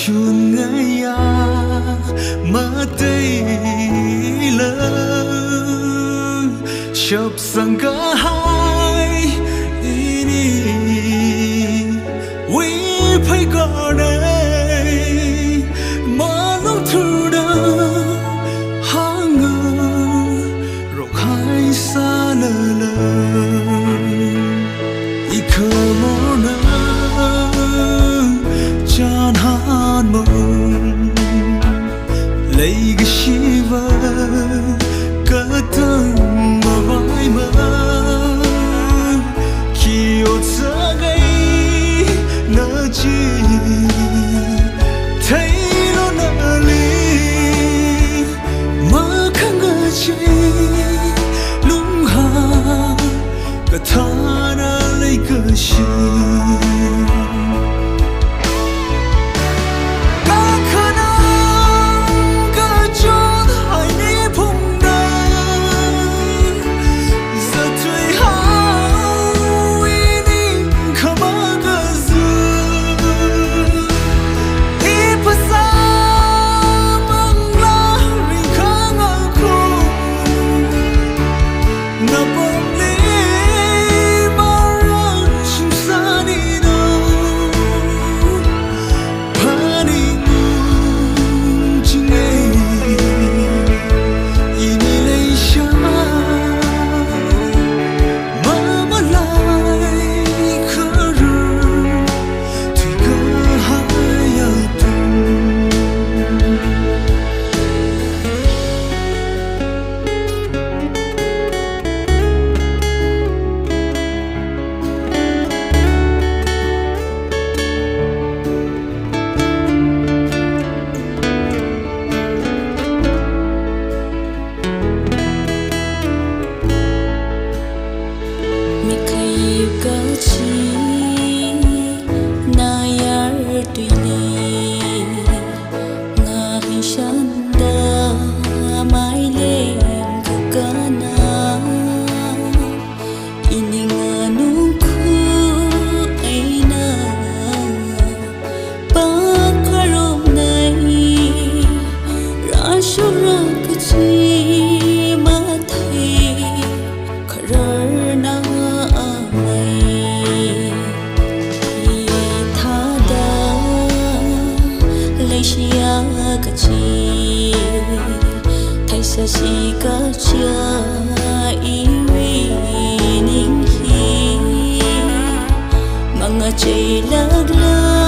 chun ngay à mà tây lơ chập sang cả hai ini we phải có đây mà lúc thu đó hang rồi hai xa lơ lơ ikamona chan han mong lấy cái shiva cả tầng mà vai mơ khi ở xa gây nỡ chi thấy nó nỡ ly mà khăng ngờ chi lung hà cả thà na lấy cơ chi si ka cha iwi ning hi mga chay lagla